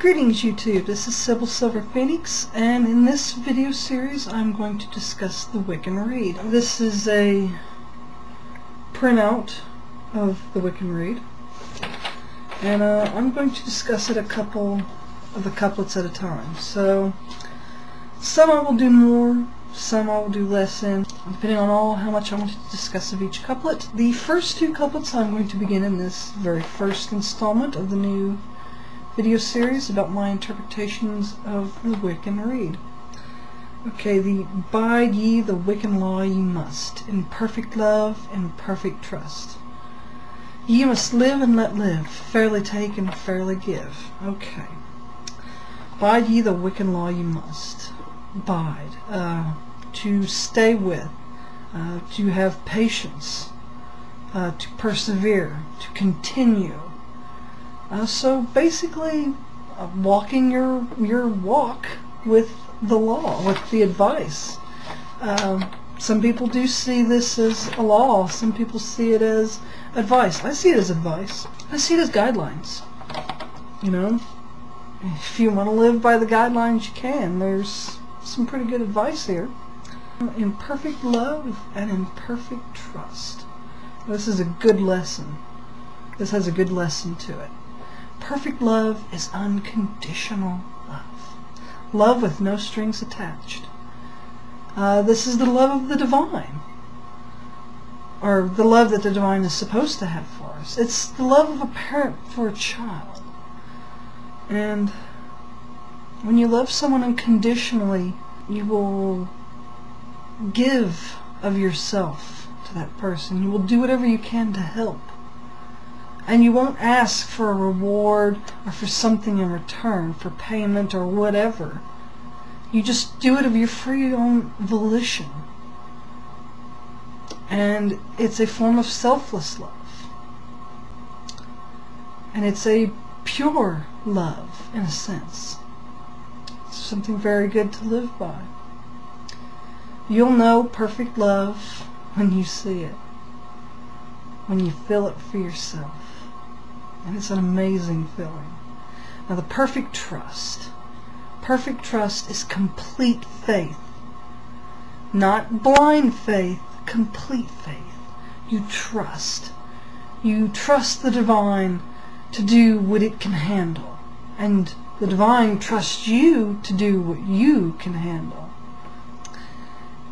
Greetings YouTube, this is Sybil Silver Phoenix, and in this video series I'm going to discuss the Wiccan Rede. This is a printout of the Wiccan Rede, and I'm going to discuss it a couple of the couplets at a time. So some I will do more, some I will do less in, depending on how much I want to discuss of each couplet. The first two couplets I'm going to begin in this very first installment of the new video series about my interpretations of the Wiccan Rede. Okay, the Bide ye the Wiccan law ye must, in perfect love and perfect trust. Ye must live and let live, fairly take and fairly give. Okay. Bide ye the Wiccan law ye must. Bide. To stay with. To have patience. To persevere. To continue. So basically, walking your walk with the law, with the advice. Some people do see this as a law. Some people see it as advice. I see it as advice. I see it as guidelines. You know, if you want to live by the guidelines, you can. There's some pretty good advice here. In perfect love and in perfect trust. This is a good lesson. This has a good lesson to it. Perfect love is unconditional love. Love with no strings attached. This is the love of the divine. Or the love that the divine is supposed to have for us. It's the love of a parent for a child. And when you love someone unconditionally, you will give of yourself to that person. You will do whatever you can to help. And you won't ask for a reward or for something in return, for payment or whatever. You just do it of your free own volition. And it's a form of selfless love. And it's a pure love, in a sense. It's something very good to live by. You'll know perfect love when you see it. When you feel it for yourself. And it's an amazing feeling. Now the perfect trust. Perfect trust is complete faith. Not blind faith, complete faith. You trust. You trust the divine to do what it can handle. And the divine trusts you to do what you can handle.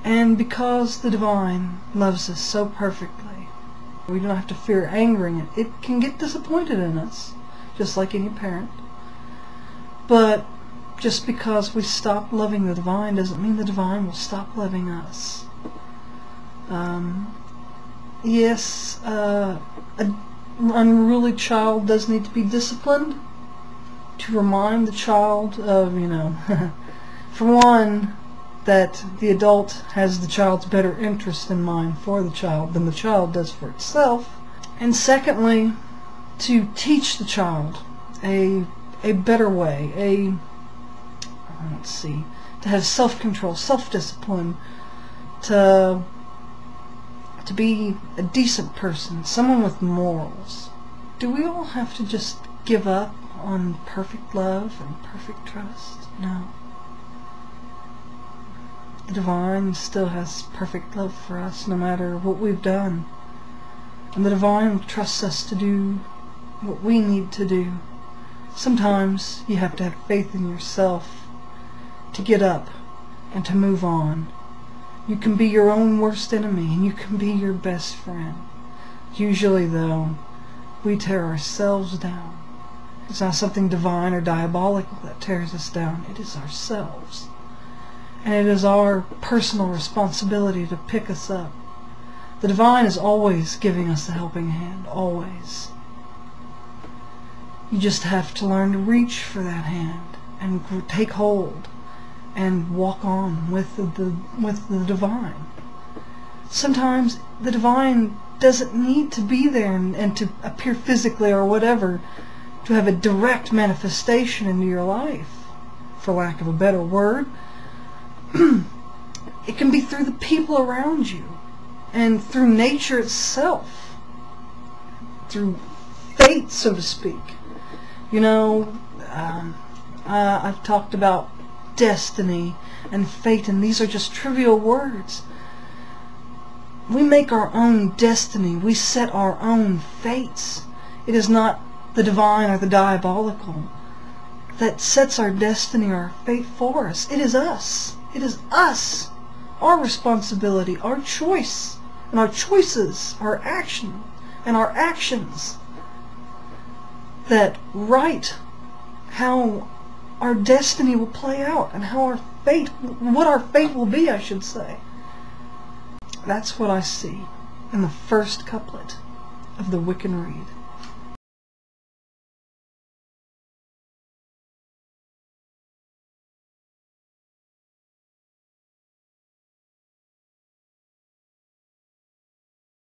And because the divine loves us so perfectly, we don't have to fear angering it. It can get disappointed in us, just like any parent. But just because we stop loving the divine doesn't mean the divine will stop loving us. Yes, an unruly child does need to be disciplined to remind the child of, for one, that the adult has the child's better interest in mind for the child than the child does for itself. And secondly, to teach the child a better way, to have self-control, self-discipline, to be a decent person, someone with morals. Do we all have to just give up on perfect love and perfect trust? No. The divine still has perfect love for us no matter what we've done. And the divine trusts us to do what we need to do. Sometimes you have to have faith in yourself to get up and to move on. You can be your own worst enemy and you can be your best friend. Usually though, we tear ourselves down. It's not something divine or diabolical that tears us down. It is ourselves. And it is our personal responsibility to pick us up. The divine is always giving us a helping hand, always. You just have to learn to reach for that hand and take hold and walk on with the divine. Sometimes the divine doesn't need to be there and to appear physically or whatever to have a direct manifestation into your life, for lack of a better word. It can be through the people around you and through nature itself, through fate, so to speak. I've talked about destiny and fate, and these are just trivial words. We make our own destiny. We set our own fates. It is not the divine or the diabolical that sets our destiny or our fate for us. It is us. It is us. Our responsibility, our choice, and our choices, our action, and our actions that write how our destiny will play out and how our fate, what our fate will be, I should say. That's what I see in the first couplet of the Wiccan Rede.